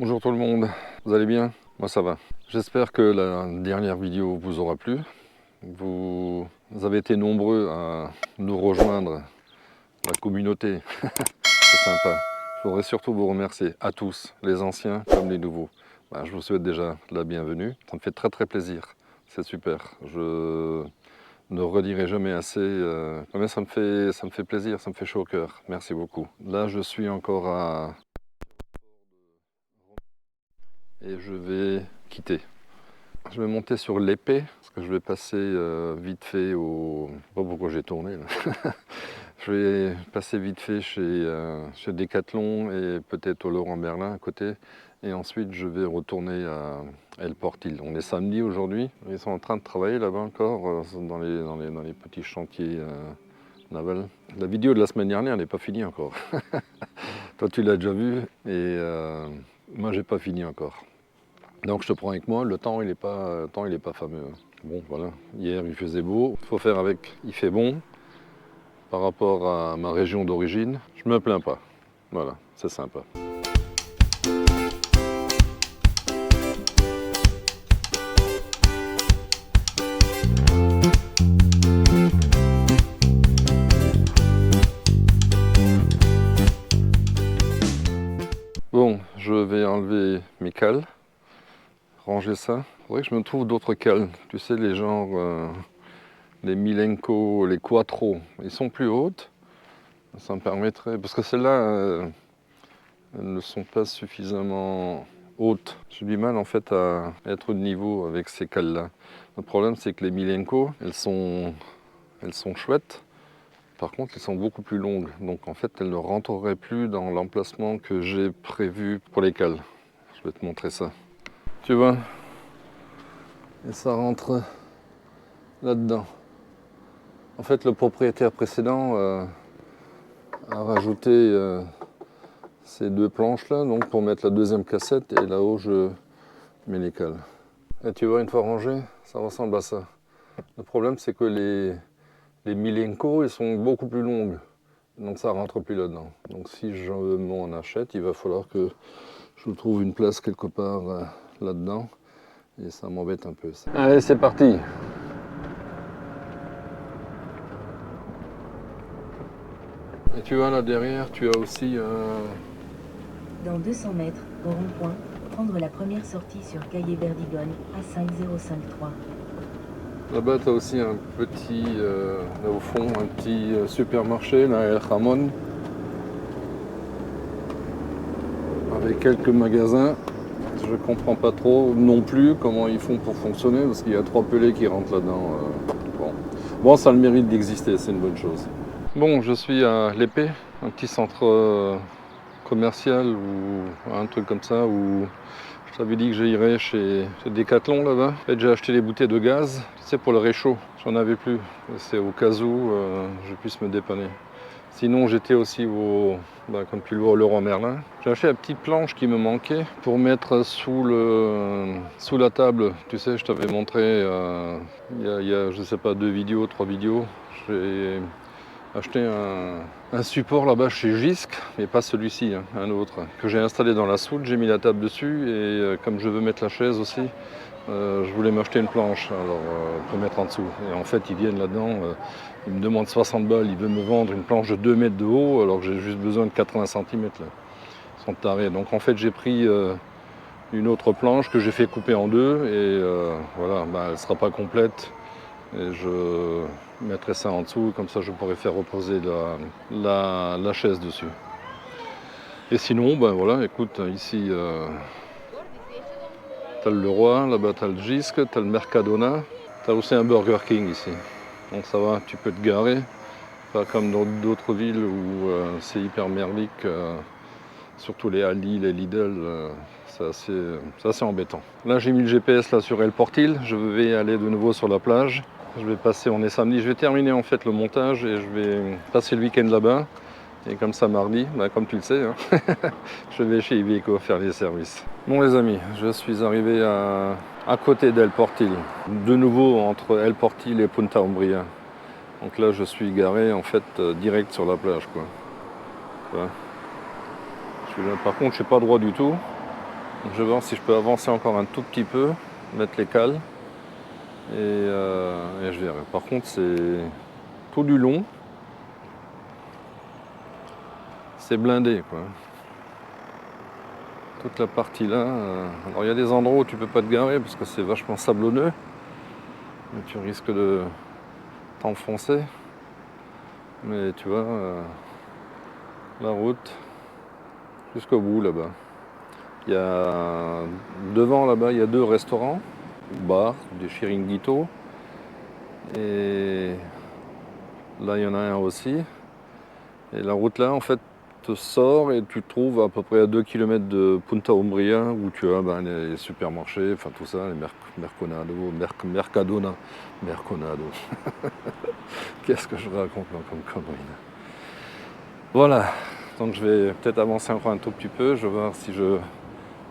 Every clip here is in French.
Bonjour tout le monde, vous allez bien? Moi ça va. J'espère que la dernière vidéo vous aura plu. Vous avez été nombreux à nous rejoindre, la communauté. C'est sympa. Je voudrais surtout vous remercier à tous, les anciens comme les nouveaux. Je vous souhaite déjà la bienvenue. Ça me fait très plaisir. C'est super. Je ne redirai jamais assez. Mais ça me fait plaisir, ça me fait chaud au cœur. Merci beaucoup. Là je suis encore à... et je vais quitter. Je vais monter sur l'épée, parce que je vais passer vite fait au... Je sais pas pourquoi j'ai tourné là. Je vais passer vite fait chez Decathlon et peut-être au Leroy Merlin à côté. Et ensuite je vais retourner à El Portil. On est samedi aujourd'hui. Ils sont en train de travailler là-bas encore dans les petits chantiers navals. La vidéo de la semaine dernière n'est pas finie encore. Toi tu l'as déjà vue et moi j'ai pas fini encore. Donc je te prends avec moi, le temps il est pas fameux. Bon voilà, hier il faisait beau, il faut faire avec, il fait bon. Par rapport à ma région d'origine, je me plains pas. Voilà, c'est sympa. Bon, je vais enlever mes cales, ranger ça. Il faudrait que je me trouve d'autres cales. Tu sais, les genres, les Milenko, les Quattro, ils sont plus hautes. Ça me permettrait, parce que celles-là, elles ne sont pas suffisamment hautes. J'ai du mal en fait à être de niveau avec ces cales-là. Le problème c'est que les Milenko, elles sont chouettes. Par contre, elles sont beaucoup plus longues. Donc en fait, elles ne rentreraient plus dans l'emplacement que j'ai prévu pour les cales. Je vais te montrer ça. Tu vois? Et ça rentre là-dedans. En fait, le propriétaire précédent a rajouté ces deux planches là, donc pour mettre la deuxième cassette, et là-haut je mets les cales. Et tu vois, une fois rangé, ça ressemble à ça. Le problème c'est que les Milenko, elles sont beaucoup plus longues, donc ça rentre plus là-dedans. Donc si je m'en achète, il va falloir que je trouve une place quelque part là-dedans, et ça m'embête un peu ça. Allez, c'est parti. Et tu vois là derrière, tu as aussi Dans 200 mètres, au rond-point, prendre la première sortie sur Calle Verdigone à 5053. là-bas, tu as aussi un petit, là au fond, un petit supermarché, là, El Ramon, avec quelques magasins. Je comprends pas trop non plus comment ils font pour fonctionner, parce qu'il y a 3 pelés qui rentrent là-dedans. Bon, ça a le mérite d'exister, c'est une bonne chose. Bon, je suis à l'Épée, un petit centre commercial ou un truc comme ça, où je t'avais dit que j'irais chez Decathlon là-bas. En fait, j'ai acheté des bouteilles de gaz, tu sais, pour le réchaud. J'en avais plus. C'est au cas où je puisse me dépanner. Sinon, j'étais aussi comme tu le vois, au Leroy Merlin. J'ai acheté la petite planche qui me manquait pour mettre sous la table. Tu sais, je t'avais montré il y a, je sais pas, 2 vidéos, 3 vidéos. J'ai acheté un support là-bas chez Jisc, mais pas celui-ci, hein, un autre, que j'ai installé dans la soute. J'ai mis la table dessus, et comme je veux mettre la chaise aussi, je voulais m'acheter une planche pour mettre en dessous. Et en fait, ils viennent là-dedans, ils me demandent 60 balles, ils veulent me vendre une planche de 2 mètres de haut, alors que j'ai juste besoin de 80 cm là. Ils sont tarés. Donc en fait, j'ai pris une autre planche que j'ai fait couper en deux, et voilà, elle ne sera pas complète. Et je mettrai ça en dessous, comme ça je pourrai faire reposer la chaise dessus. Et sinon, voilà, écoute, ici, t'as le Leroy, là-bas t'as le Jisc, t'as le Mercadona, t'as aussi un Burger King ici. Donc ça va, tu peux te garer, pas comme dans d'autres villes où c'est hyper merdique, surtout les Aldi, les Lidl, c'est assez embêtant. Là j'ai mis le GPS là sur El Portil, je vais aller de nouveau sur la plage. Je vais passer, on est samedi, je vais terminer en fait le montage et je vais passer le week-end là-bas. Et comme ça mardi, comme tu le sais, hein, je vais chez Iveco faire les services. Bon les amis, je suis arrivé à côté d'El Portil, de nouveau entre El Portil et Punta Umbria. Donc là je suis garé en fait direct sur la plage quoi. Voilà. Je suis là. Par contre je suis pas droit du tout. Donc, je vais voir si je peux avancer encore un tout petit peu, mettre les cales et je verrai. Par contre, c'est tout du long, c'est blindé quoi. Toute la partie là. Alors il y a des endroits où tu peux pas te garer parce que c'est vachement sablonneux, mais tu risques de t'enfoncer. Mais tu vois, la route jusqu'au bout là-bas. Il y a devant là-bas, il y a 2 restaurants, bars, des chiringuitos. Et là, il y en a un aussi. Et la route là, en fait, te sort et tu te trouves à peu près à 2 km de Punta Umbria où tu as les supermarchés, enfin tout ça, les Mercadona. Qu'est-ce que je raconte là comme connerie là. Voilà, donc je vais peut-être avancer encore un tout petit peu, je vais voir si je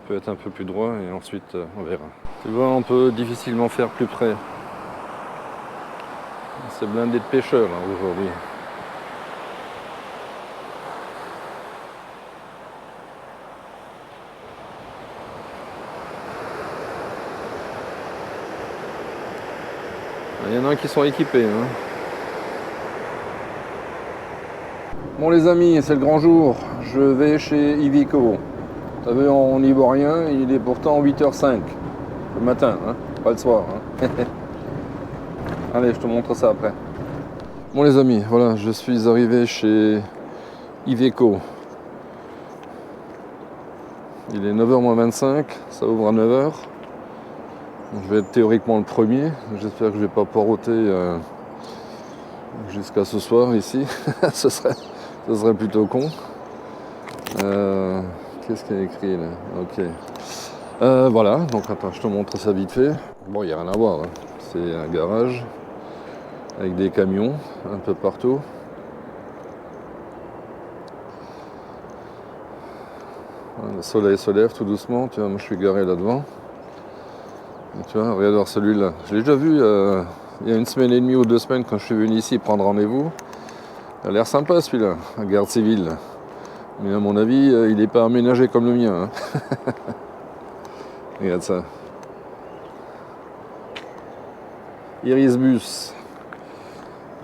peux être un peu plus droit et ensuite on verra. Tu vois, on peut difficilement faire plus près. C'est blindé de pêcheurs là, aujourd'hui. Il y en a qui sont équipés. Hein. Bon les amis, c'est le grand jour. Je vais chez Iveco. T'as vu, on n'y voit rien, il est pourtant 8h05. Le matin, hein, pas le soir. Hein. Allez, je te montre ça après. Bon les amis, voilà, je suis arrivé chez Iveco. Il est 9h moins 25, ça ouvre à 9h. Je vais être théoriquement le premier. J'espère que je ne vais pas poireauter jusqu'à ce soir ici. ce serait plutôt con. Qu'est-ce qu'il y a écrit là? Ok. Voilà, donc attends, je te montre ça vite fait. Bon, il n'y a rien à voir. Hein. C'est un garage avec des camions un peu partout. Le soleil se lève tout doucement. Tu vois, moi je suis garé là devant. Et tu vois, regarde voir celui-là. Je l'ai déjà vu il y a 1 semaine et demie ou 2 semaines quand je suis venu ici prendre rendez-vous. Il a l'air sympa celui-là, la garde civile. Mais à mon avis, il n'est pas aménagé comme le mien. Hein. Regarde ça. Irisbus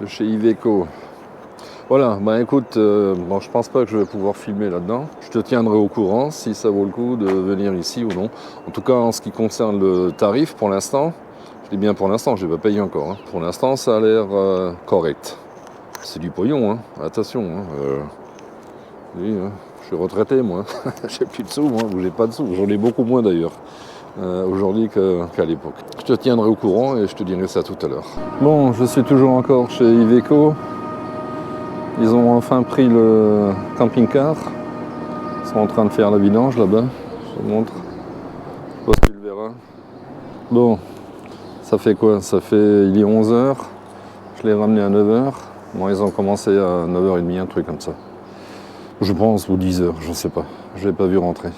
de chez Iveco. Voilà, bah écoute, bon, je pense pas que je vais pouvoir filmer là-dedans. Je te tiendrai au courant si ça vaut le coup de venir ici ou non. En tout cas, en ce qui concerne le tarif, pour l'instant, je dis bien pour l'instant, je n'ai pas payé encore. Hein. Pour l'instant, ça a l'air correct. C'est du pognon, hein. Attention. Hein. Oui, hein. Je suis retraité, moi. J'ai plus de sous, moi, ou j'ai pas de sous. J'en ai beaucoup moins d'ailleurs. Aujourd'hui qu'à l'époque. Je te tiendrai au courant et je te dirai ça tout à l'heure. Bon, je suis toujours encore chez Iveco. Ils ont enfin pris le camping-car. Ils sont en train de faire la vidange là-bas. Je te montre. Je sais pas si tu le verras. Bon, ça fait quoi? Ça fait, il est 11h. Je l'ai ramené à 9h. Bon, ils ont commencé à 9h30, un truc comme ça. Je pense, ou 10h, je ne sais pas. Je ne l'ai pas vu rentrer.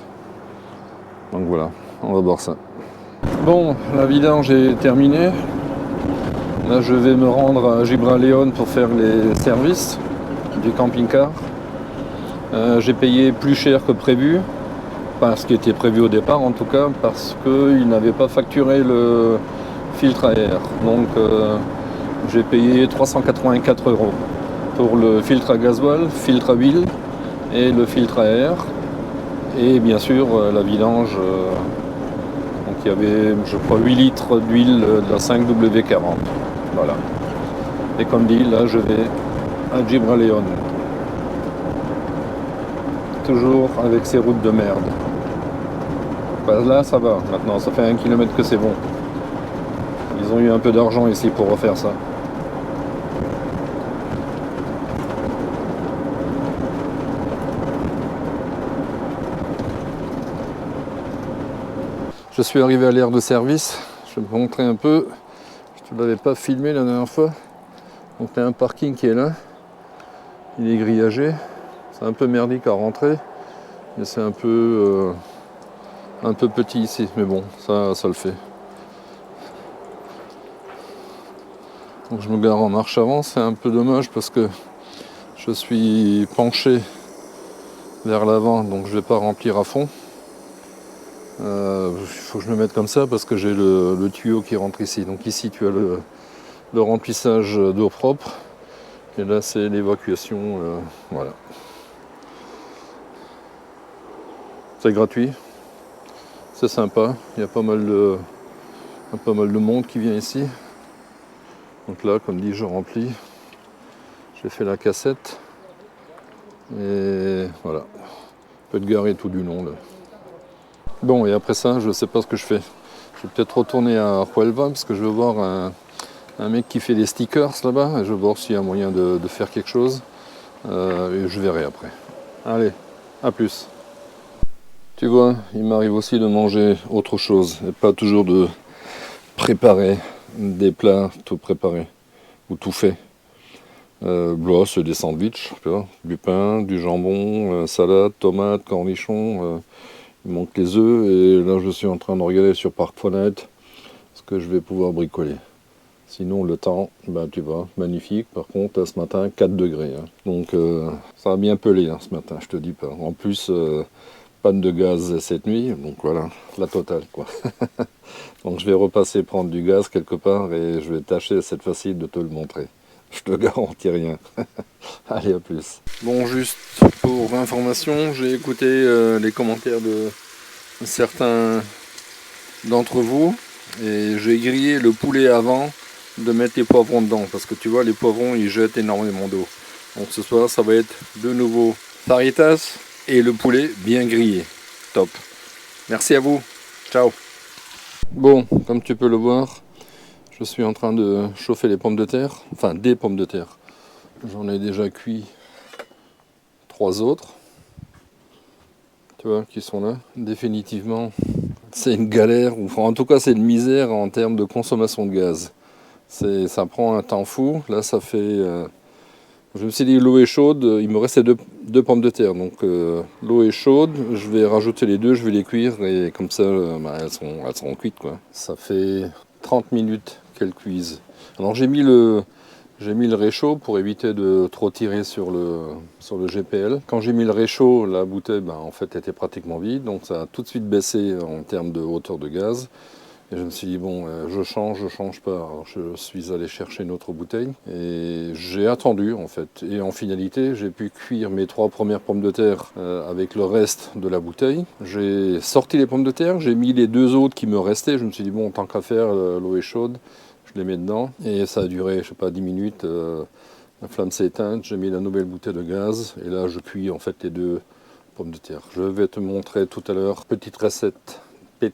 Donc voilà, on va voir ça. Bon, la vidange est terminée. Là, je vais me rendre à Gibraleón pour faire les services du camping-car. J'ai payé plus cher que prévu, pas ce qui était prévu au départ en tout cas, parce qu'ils n'avaient pas facturé le filtre à air. Donc j'ai payé 384 € pour le filtre à gasoil, filtre à huile et le filtre à air. Et bien sûr la vidange, donc il y avait je crois 8 litres d'huile de la 5W40. Voilà. Et comme dit, là je vais à Gibraleón. Toujours avec ces routes de merde. Bah là ça va, maintenant ça fait 1 km que c'est bon. Ils ont eu un peu d'argent ici pour refaire ça. Je suis arrivé à l'aire de service, je vais te montrer un peu. Je ne l'avais pas filmé la dernière fois. Donc il y a un parking qui est là. Il est grillagé. C'est un peu merdique à rentrer. Mais c'est un peu petit ici. Mais bon, ça le fait. Donc je me gare en marche avant. C'est un peu dommage parce que je suis penché vers l'avant. Donc je ne vais pas remplir à fond. Il faut que je me mette comme ça parce que j'ai le tuyau qui rentre ici. Donc ici tu as le remplissage d'eau propre. Et là c'est l'évacuation. Voilà. C'est gratuit. C'est sympa. Il y a pas mal de monde qui vient ici. Donc là, comme dit, je remplis. J'ai fait la cassette. Et voilà. Je peux te garer tout du long là. Bon, et après ça, je ne sais pas ce que je fais. Je vais peut-être retourner à Huelva parce que je veux voir un mec qui fait des stickers là-bas. Et je veux voir s'il y a moyen de faire quelque chose. Et je verrai après. Allez, à plus. Tu vois, il m'arrive aussi de manger autre chose. Et pas toujours de préparer des plats tout préparés ou tout fait. Là, c'est des sandwichs, tu vois, du pain, du jambon, salade, tomates, cornichons. Il manque les œufs et là je suis en train de regarder sur Park4Net ce que je vais pouvoir bricoler. Sinon le temps, bah tu vois, magnifique. Par contre ce matin 4 degrés. Hein. Donc ça a bien pelé hein, ce matin, je te dis pas. En plus panne de gaz cette nuit, donc voilà, la totale quoi. Donc je vais repasser prendre du gaz quelque part et je vais tâcher cette fois-ci de te le montrer. Je te garantis rien. Allez, à plus. Bon, juste pour information, j'ai écouté les commentaires de certains d'entre vous et j'ai grillé le poulet avant de mettre les poivrons dedans parce que tu vois, les poivrons ils jettent énormément d'eau. Donc ce soir, ça va être de nouveau fajitas et le poulet bien grillé. Top. Merci à vous. Ciao. Bon, comme tu peux le voir, je suis en train de chauffer les pommes de terre, enfin des pommes de terre. J'en ai déjà cuit 3 autres, tu vois, qui sont là. Définitivement, c'est une galère, ou en tout cas c'est une misère en termes de consommation de gaz. Ça prend un temps fou. Là, ça fait... je me suis dit l'eau est chaude, il me restait deux pommes de terre. Donc l'eau est chaude, je vais rajouter les deux, je vais les cuire et comme ça, elles seront cuites, quoi. Ça fait 30 minutes qu'elles cuisent. Alors j'ai mis le réchaud pour éviter de trop tirer sur le GPL. Quand j'ai mis le réchaud, la bouteille en fait était pratiquement vide, donc ça a tout de suite baissé en termes de hauteur de gaz. Et je me suis dit bon, je change pas. Alors je suis allé chercher une autre bouteille et j'ai attendu en fait. Et en finalité, j'ai pu cuire mes 3 premières pommes de terre avec le reste de la bouteille. J'ai sorti les pommes de terre, j'ai mis les 2 autres qui me restaient. Je me suis dit bon, tant qu'à faire, l'eau est chaude. Je les mets dedans et ça a duré, je sais pas, 10 minutes. La flamme s'est éteinte, j'ai mis la nouvelle bouteille de gaz et là je cuis en fait les 2 pommes de terre. Je vais te montrer tout à l'heure une petite recette, une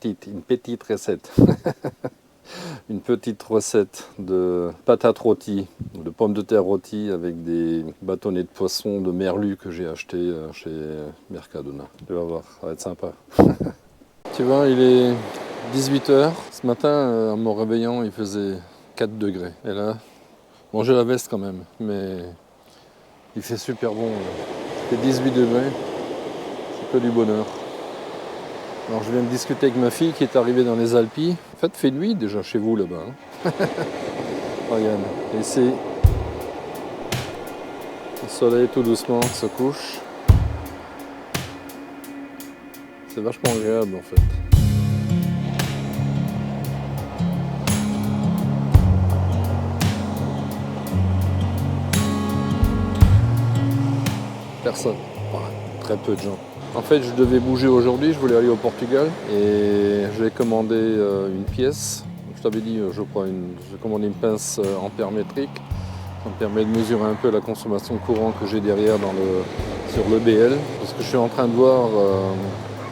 petite recette de patates rôties, de pommes de terre rôties avec des bâtonnets de poisson de merlu que j'ai acheté chez Mercadona. Tu vas voir, ça va être sympa. Tu vois, il est 18h. Ce matin, en me réveillant, il faisait 4 degrés. Et là, bon, j'ai la veste quand même, mais il fait super bon. Il fait 18 degrés, c'est que du bonheur. Alors, je viens de discuter avec ma fille qui est arrivée dans les Alpes. En fait, il fait nuit déjà chez vous là-bas. Hein. Regarde, ici, le soleil tout doucement se couche. C'est vachement agréable en fait. Personne, enfin, très peu de gens. En fait, je devais bouger aujourd'hui, je voulais aller au Portugal et j'ai commandé une pièce. Je t'avais dit, je crois, j'ai commandé une pince ampère métrique. Ça me permet de mesurer un peu la consommation de courant que j'ai derrière sur le BL. Parce que je suis en train de voir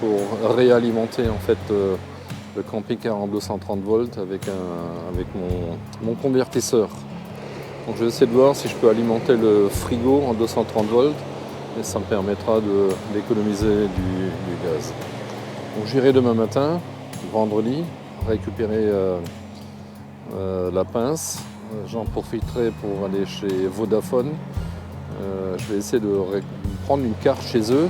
pour réalimenter en fait le camping-car en 230 volts avec mon convertisseur. Donc je vais essayer de voir si je peux alimenter le frigo en 230 volts. Et ça me permettra d'économiser du gaz. Donc j'irai demain matin, vendredi, récupérer la pince. J'en profiterai pour aller chez Vodafone. Je vais essayer de prendre une carte chez eux.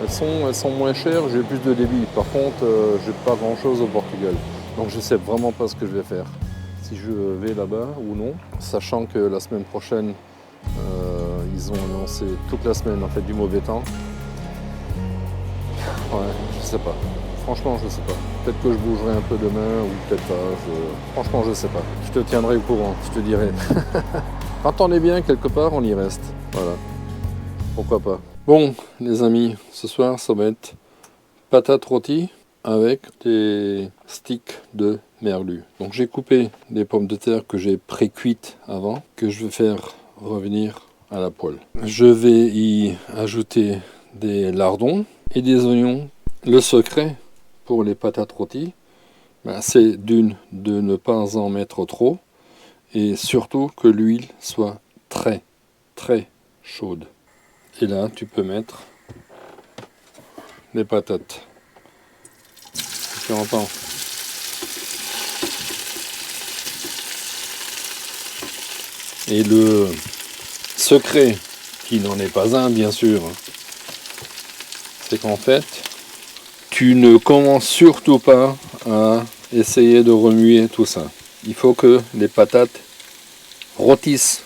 Elles sont moins chères, j'ai plus de débit. Par contre, j'ai pas grand chose au Portugal. Donc je ne sais vraiment pas ce que je vais faire. Si je vais là-bas ou non. Sachant que la semaine prochaine, ils ont annoncé toute la semaine en fait du mauvais temps. Ouais, je sais pas. Franchement, je sais pas. Peut-être que je bougerai un peu demain ou peut-être pas. Franchement, je sais pas. Je te tiendrai au courant, je te dirai. Quand on est bien quelque part, on y reste. Voilà. Pourquoi pas. Bon, les amis, ce soir, ça va être patates rôties avec des sticks de merlu. Donc j'ai coupé des pommes de terre que j'ai pré-cuites avant, que je vais faire revenir à la poêle. Je vais y ajouter des lardons et des oignons. Le secret pour les patates rôties, c'est de ne pas en mettre trop et surtout que l'huile soit très très chaude. Et là, tu peux mettre les patates. Tu entends? Et le secret, qui n'en est pas un bien sûr, c'est qu'en fait, tu ne commences surtout pas à essayer de remuer tout ça. Il faut que les patates rôtissent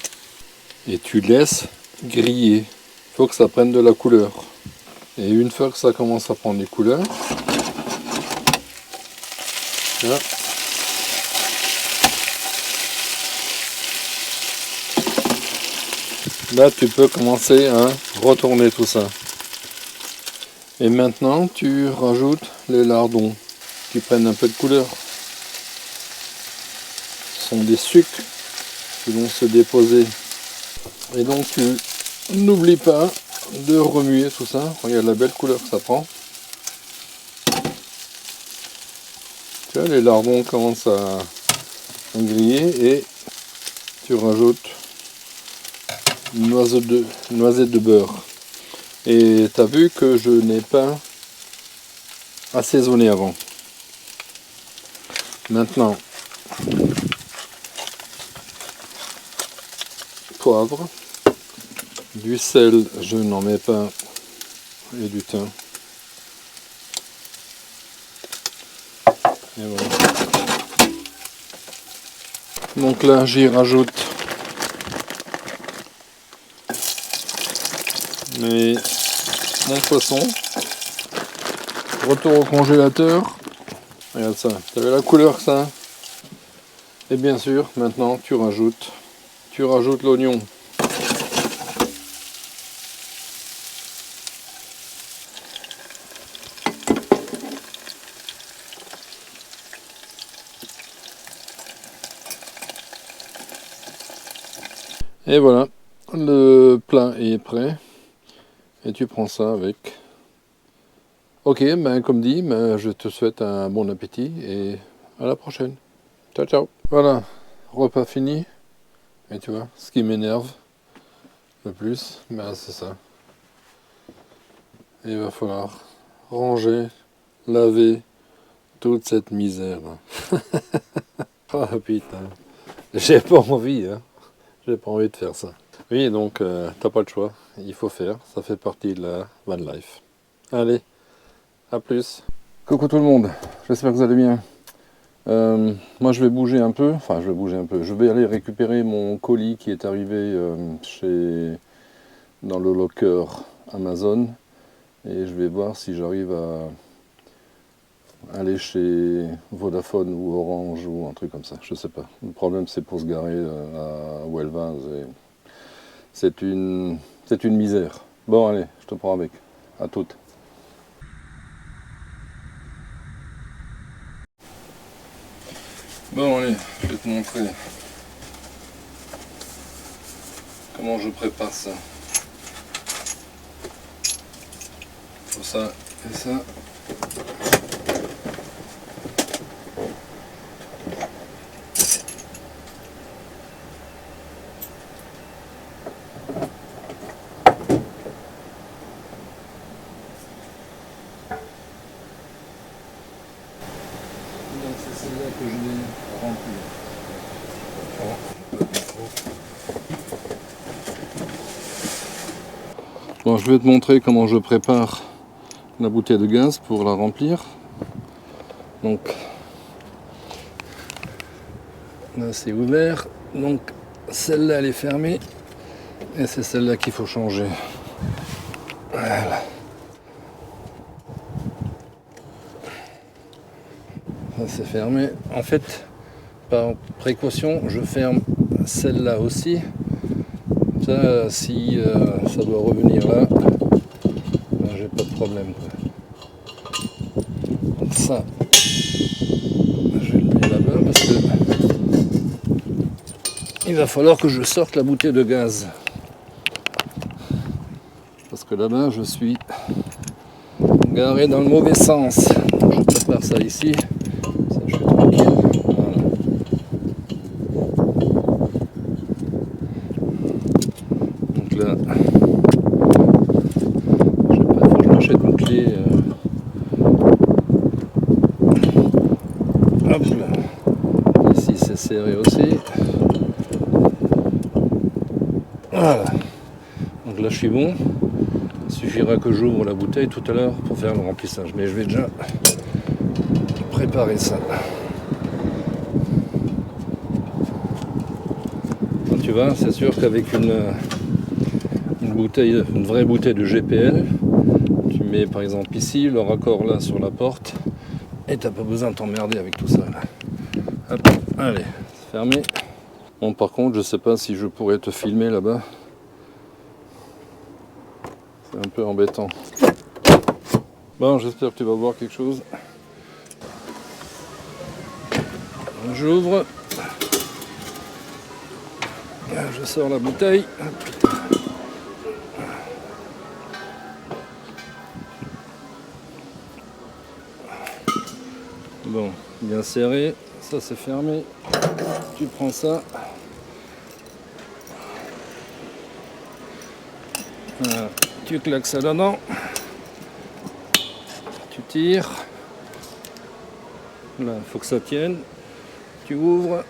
et tu laisses griller. Il faut que ça prenne de la couleur. Et une fois que ça commence à prendre des couleurs, là, là tu peux commencer à retourner tout ça. Et maintenant tu rajoutes les lardons qui prennent un peu de couleur. Ce sont des sucres qui vont se déposer. Et donc tu n'oublie pas de remuer tout ça. Regarde la belle couleur que ça prend. Tu vois, les lardons commencent à griller et tu rajoutes une noisette de beurre. Et tu as vu que je n'ai pas assaisonné avant. Maintenant, poivre, du sel, je n'en mets pas, et du thym. Et voilà. Donc là, j'y rajoute mon poisson. Retour au congélateur. Regarde ça, tu as vu la couleur que ça a? Et bien sûr, maintenant tu rajoutes l'oignon. Et voilà, le plat est prêt. Et tu prends ça avec. Ok, comme dit, je te souhaite un bon appétit et à la prochaine. Ciao, ciao. Voilà, repas fini. Et tu vois, ce qui m'énerve le plus, c'est ça. Il va falloir ranger, laver toute cette misère. Oh putain, j'ai pas envie, hein. J'ai pas envie de faire ça. Oui, donc t'as pas le choix, il faut faire, ça fait partie de la van life. Allez, à plus. Coucou tout le monde, j'espère que vous allez bien. Moi je vais bouger un peu, je vais aller récupérer mon colis qui est arrivé dans le locker Amazon et je vais voir si j'arrive à aller chez Vodafone ou Orange ou un truc comme ça, je sais pas. Le problème c'est pour se garer à Huelva, c'est une misère. Bon allez, je te prends avec, à toutes. Bon allez, je vais te montrer comment je prépare ça. Pour ça et ça. Donc c'est celle-là que je vais remplir. Bon, je vais te montrer comment je prépare la bouteille de gaz pour la remplir. Donc là c'est ouvert, donc celle-là elle est fermée et c'est celle-là qu'il faut changer. Voilà. Ça c'est fermé. En fait, par précaution, je ferme celle-là aussi. Ça, si ça doit revenir là, ben, j'ai pas de problème, quoi. Ça, je vais le mettre là-bas parce que il va falloir que je sorte la bouteille de gaz. Parce que là-bas, je suis garé dans le mauvais sens. Je prépare ça ici. Ça, je suis tranquille. Voilà. Donc là, je sais pas, il faut que je m'achète une clé. Hop là. Ici, c'est serré aussi. Voilà. Donc là, je suis bon. Il suffira que j'ouvre la bouteille tout à l'heure pour faire le remplissage. Mais je vais déjà préparer ça. Donc, tu vois, c'est sûr qu'avec une bouteille, une vraie bouteille de GPL, tu mets par exemple ici le raccord là sur la porte et t'as pas besoin de t'emmerder avec tout ça là. Hop, allez, c'est fermé. Bon, par contre, je sais pas si je pourrais te filmer là-bas. C'est un peu embêtant. Bon, j'espère que tu vas voir quelque chose. J'ouvre. Je sors la bouteille. Bon, bien serré. Ça, c'est fermé. Tu prends ça. Voilà. Tu claques ça dedans. Tu tires. Là, il faut que ça tienne. Tu ouvres.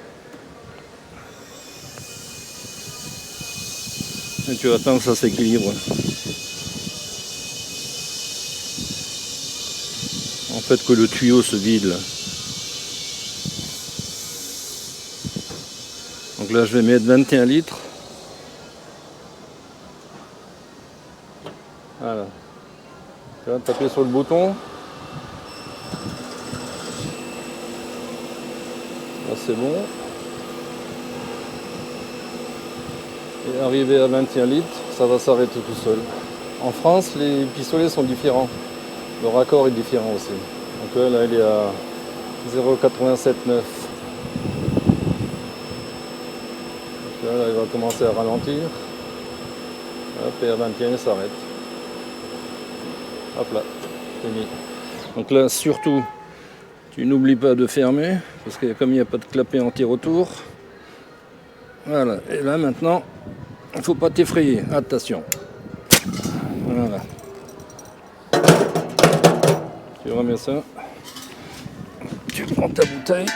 Et tu attends que ça s'équilibre. En fait, que le tuyau se vide là. Donc là, je vais mettre 21 litres. Voilà. Tu vas taper sur le bouton. Là, c'est bon. Et arrivé à 21 litres, ça va s'arrêter tout seul. En France, les pistolets sont différents. Le raccord est différent aussi. Donc là, il est à 0,879. Là, il va commencer à ralentir. Hop, et à 21, il s'arrête. Hop là, c'est mis. Donc là, surtout, tu n'oublies pas de fermer, parce que comme il n'y a pas de clapet anti-retour. Voilà, et là maintenant, il ne faut pas t'effrayer. Attention. Voilà. Tu remets ça. Tu prends ta bouteille.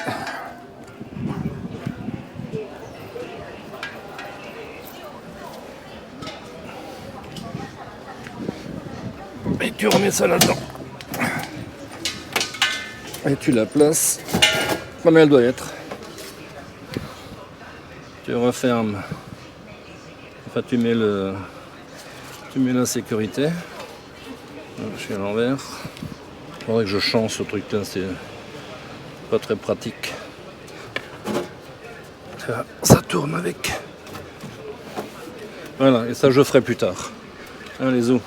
Et tu remets ça là-dedans. Et tu la places comme elle doit être. Tu refermes. Enfin, tu mets la sécurité. Je suis à l'envers. Il faudrait que je change ce truc-là, c'est pas très pratique. Ça tourne avec. Voilà, et ça je ferai plus tard. Allez, zou.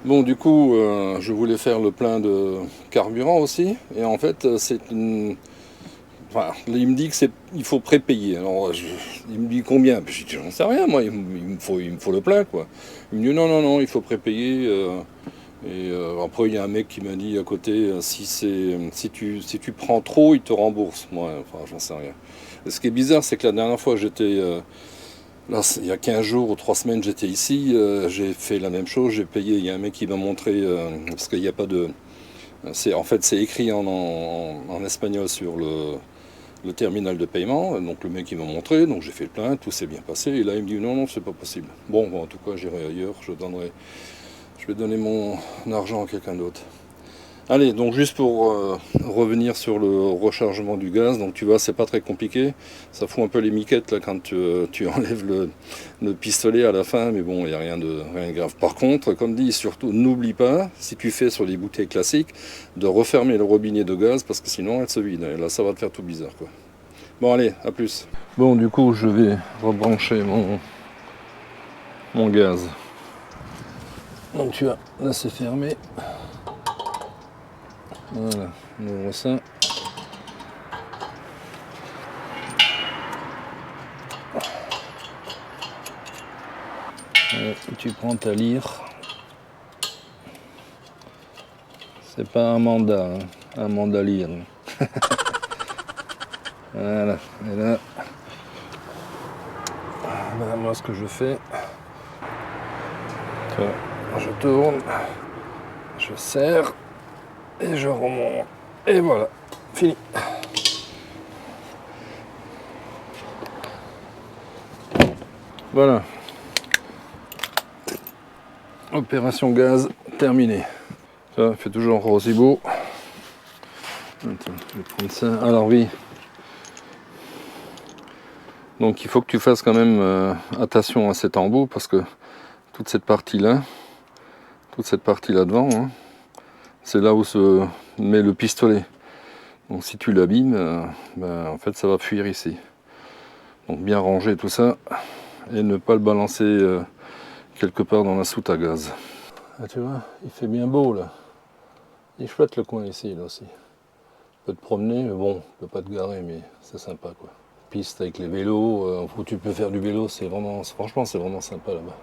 Bon, du coup, je voulais faire le plein de carburant aussi. Et en fait, c'est une... Enfin, il me dit qu'il faut prépayer. Alors, il me dit combien? Je dis, j'en sais rien, moi, il me faut le plein, quoi. Il me dit, non, il faut prépayer. Après, il y a un mec qui m'a dit à côté, si tu prends trop, il te rembourse. Moi, enfin, j'en sais rien. Et ce qui est bizarre, c'est que la dernière fois, j'étais... Là, il y a 15 jours ou 3 semaines, j'étais ici, j'ai fait la même chose, j'ai payé, il y a un mec qui m'a montré, parce qu'il n'y a pas de... En fait, c'est écrit en espagnol sur le terminal de paiement, donc le mec il m'a montré, donc j'ai fait le plein, tout s'est bien passé, et là il me dit non, c'est pas possible. Bon, en tout cas, j'irai ailleurs, je vais donner mon argent à quelqu'un d'autre. Allez, donc juste pour revenir sur le rechargement du gaz, donc tu vois, c'est pas très compliqué. Ça fout un peu les miquettes là quand tu enlèves le pistolet à la fin, mais bon, il n'y a rien de grave. Par contre, comme dit, surtout, n'oublie pas, si tu fais sur les bouteilles classiques, de refermer le robinet de gaz parce que sinon elle se vide. Et là, ça va te faire tout bizarre, quoi. Bon, allez, à plus. Bon, du coup, je vais rebrancher mon gaz. Donc tu vois, là c'est fermé. Voilà, on ouvre ça. Tu prends ta lyre. C'est pas un mandat, hein, un mandat lyre. Voilà, et là, voilà, moi ce que je fais, tu vois, je tourne, je serre et je remonte. Et voilà, fini. Voilà. Opération gaz terminée. Ça fait toujours aussi beau. Attends, je vais prendre ça. Alors oui. Donc il faut que tu fasses quand même attention à cet embout parce que toute cette partie là devant, hein, c'est là où se met le pistolet. Donc si tu l'abîmes, en fait ça va fuir ici. Donc bien ranger tout ça et ne pas le balancer quelque part dans la soute à gaz. Ah, tu vois, il fait bien beau là. Il est chouette le coin ici là aussi. Tu peux te promener, mais bon, tu peux pas te garer, mais c'est sympa quoi. Piste avec les vélos, où tu peux faire du vélo, franchement c'est vraiment sympa là-bas.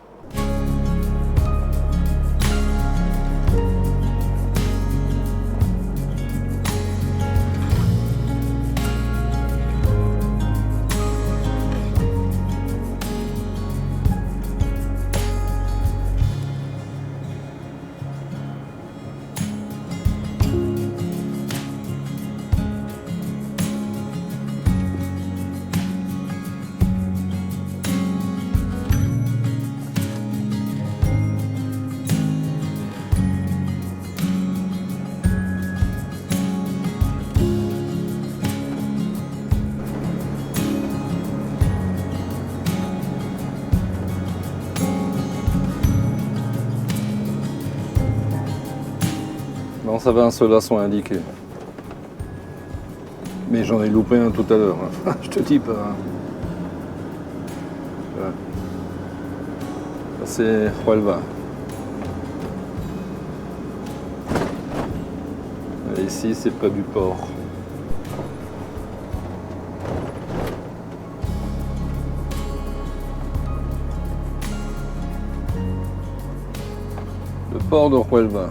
Non, ça va, un ceux-là sont indiqués. Mais j'en ai loupé un tout à l'heure. Hein. Je te dis pas. Hein. Voilà. Ça, c'est Huelva. Et ici, c'est pas du port. Le port de Huelva.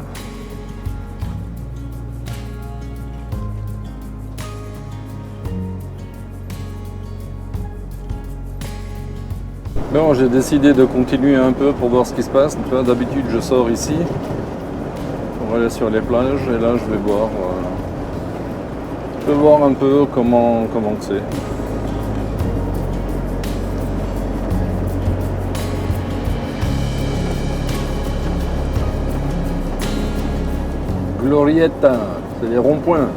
Bon, j'ai décidé de continuer un peu pour voir ce qui se passe. Tu vois, d'habitude, je sors ici pour aller sur les plages et là, je vais voir un peu comment c'est. Glorieta, c'est les ronds-points.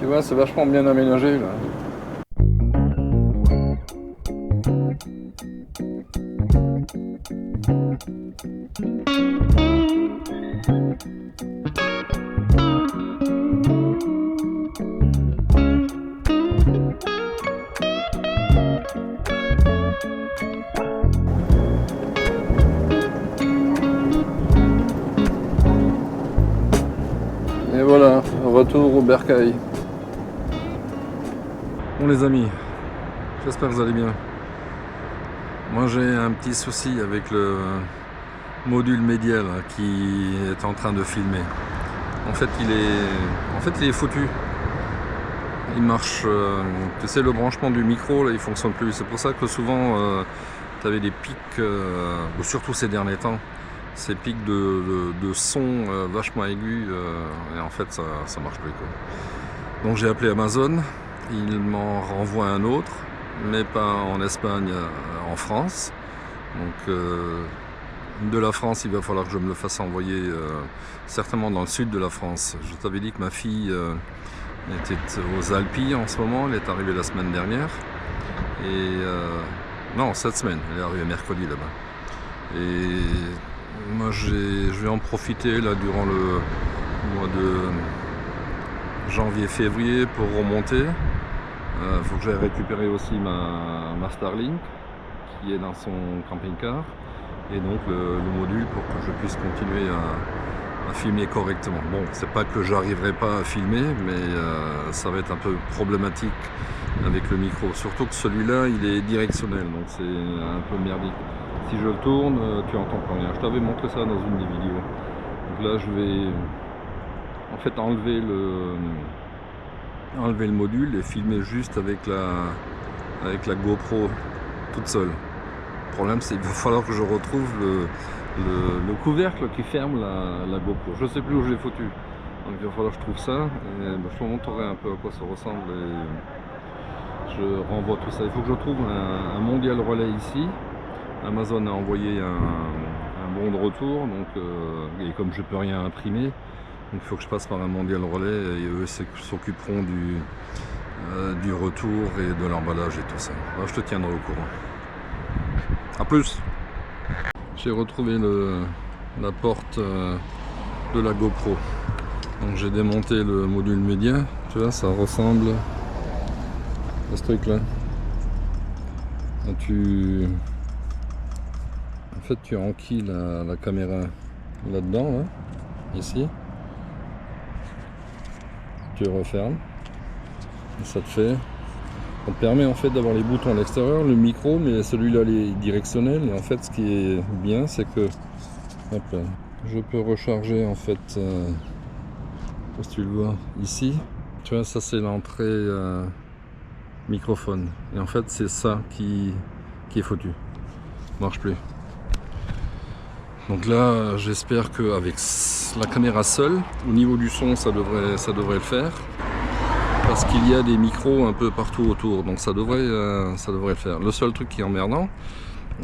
Tu vois, c'est vachement bien aménagé là. Et voilà, retour au bercail. Bon les amis, j'espère que vous allez bien. Moi j'ai un petit souci avec le module média là, qui est en train de filmer. En fait il est foutu. Il marche, tu sais, le branchement du micro là il fonctionne plus. C'est pour ça que souvent tu avais des pics, surtout ces derniers temps, ces pics de son vachement aigus, et en fait ça marche plus quoi. Donc j'ai appelé Amazon, il m'en renvoie un autre, mais pas en Espagne, en France. Donc de la France, il va falloir que je me le fasse envoyer certainement dans le sud de la France. Je t'avais dit que ma fille était aux Alpilles en ce moment, elle est arrivée la semaine dernière. Et non, cette semaine, elle est arrivée mercredi là-bas. Et moi je vais en profiter là durant le mois de janvier-février pour remonter. Faut que j'aille récupérer aussi ma Starlink qui est dans son camping-car et donc le module pour que je puisse continuer à filmer correctement. Bon, c'est pas que j'arriverai pas à filmer, mais ça va être un peu problématique avec le micro. Surtout que celui-là, il est directionnel, donc c'est un peu merdique. Si je le tourne, tu entends pas rien. Je t'avais montré ça dans une des vidéos. Donc là, je vais en fait enlever le module et filmer juste avec la GoPro toute seule. Le problème c'est qu'il va falloir que je retrouve le couvercle qui ferme la GoPro. Je sais plus où je l'ai foutu. Donc il va falloir que je trouve ça. Et, je te montrerai un peu à quoi ça ressemble et je renvoie tout ça. Il faut que je trouve un mondial relais ici. Amazon a envoyé un bon de retour, donc, et comme je peux rien imprimer, donc il faut que je passe par un mondial relais et eux s'occuperont du retour et de l'emballage et tout ça. Alors, je te tiendrai au courant. A plus. J'ai retrouvé la porte de la GoPro. Donc j'ai démonté le module média. Tu vois, ça ressemble à ce truc là. En fait, tu enquilles la caméra là-dedans, là, ici. Tu refermes. Et ça te permet en fait d'avoir les boutons à l'extérieur, le micro, mais celui-là il est directionnel. Et en fait, ce qui est bien, c'est que hop là, je peux recharger en fait, si tu le vois ici. Tu vois, ça c'est l'entrée microphone. Et en fait, c'est ça qui est foutu. Marche plus. Donc là, j'espère qu'avec la caméra seule, au niveau du son, ça devrait le faire. Parce qu'il y a des micros un peu partout autour, donc ça devrait le faire. Le seul truc qui est emmerdant,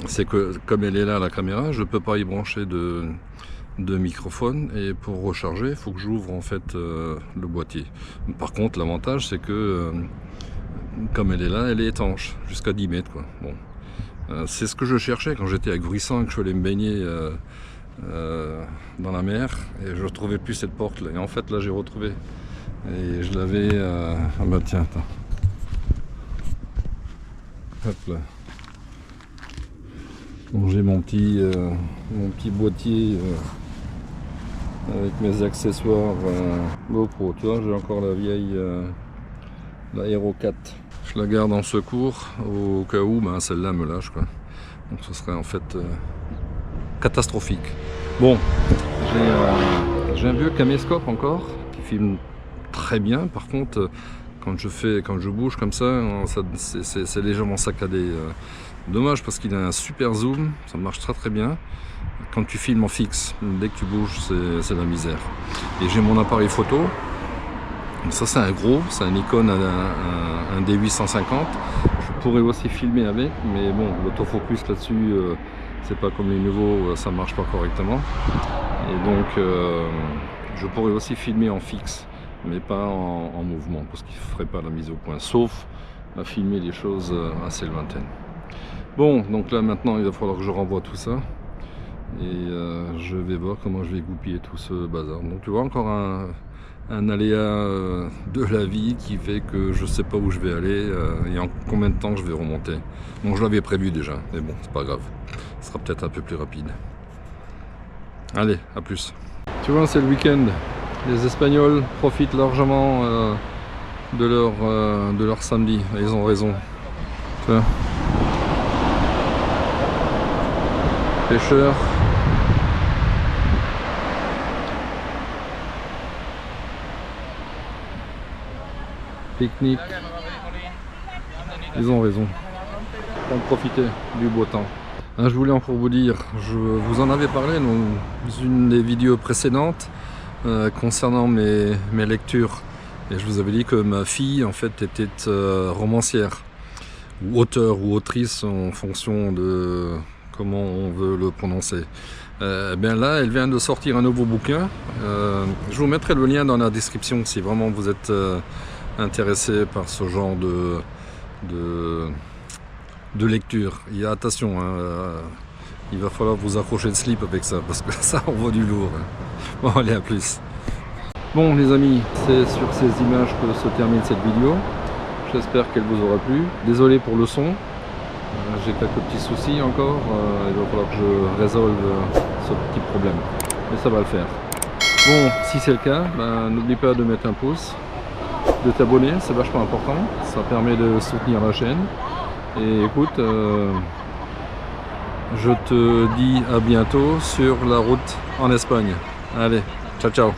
c'est que comme elle est là, la caméra, je ne peux pas y brancher de microphone. Et pour recharger, il faut que j'ouvre en fait le boîtier. Par contre, l'avantage, c'est que comme elle est là, elle est étanche, jusqu'à 10 mètres, quoi. Bon. C'est ce que je cherchais quand j'étais avec Vuissan et que je suis allé me baigner dans la mer et je ne retrouvais plus cette porte là. Et en fait là j'ai retrouvé et je l'avais ah bah tiens attends, hop là, bon, j'ai mon petit boîtier avec mes accessoires GoPro. Tu vois, j'ai encore la vieille la Hero 4. Je la garde en secours au cas où celle-là me lâche, quoi. Donc ce serait en fait catastrophique. Bon, j'ai un vieux caméscope encore qui filme très bien. Par contre, quand je bouge comme ça, c'est légèrement saccadé. Dommage parce qu'il a un super zoom, ça marche très très bien. Quand tu filmes en fixe, dès que tu bouges, c'est la misère. Et j'ai mon appareil photo. Ça c'est un Nikon, un D850. Je pourrais aussi filmer avec, mais bon, l'autofocus là-dessus, c'est pas comme les nouveaux, ça marche pas correctement. Et donc, je pourrais aussi filmer en fixe, mais pas en mouvement, parce qu'il ne ferait pas la mise au point, sauf à filmer des choses assez lointaines. Bon, donc là maintenant, il va falloir que je renvoie tout ça. Et je vais voir comment je vais goupiller tout ce bazar. Donc tu vois, encore un aléa de la vie qui fait que je sais pas où je vais aller et en combien de temps je vais remonter. Bon, je l'avais prévu déjà, mais bon, c'est pas grave. Ce sera peut-être un peu plus rapide. Allez, à plus. Tu vois, c'est le week-end. Les Espagnols profitent largement de leur samedi. Et ils ont raison. Tu vois. pêcheurs. Pique-nique. Ils ont raison. On profiter du beau temps. Je voulais encore vous dire, je vous en avais parlé dans une des vidéos précédentes concernant mes lectures. Et je vous avais dit que ma fille en fait était romancière, ou auteur ou autrice en fonction de comment on veut le prononcer. Bien là, elle vient de sortir un nouveau bouquin. Je vous mettrai le lien dans la description si vraiment vous êtes intéressé par ce genre de lecture. Et attention, il va falloir vous accrocher le slip avec ça, parce que ça envoie du lourd. Bon, allez, à plus. Bon les amis, c'est sur ces images que se termine cette vidéo. J'espère qu'elle vous aura plu. Désolé pour le son. J'ai quelques petits soucis encore. Il va falloir que je résolve ce petit problème. Mais ça va le faire. Bon, si c'est le cas, n'oublie pas de mettre un pouce, de t'abonner, c'est vachement important. Ça permet de soutenir la chaîne. Et écoute, je te dis à bientôt sur la route en Espagne. Allez, ciao ciao.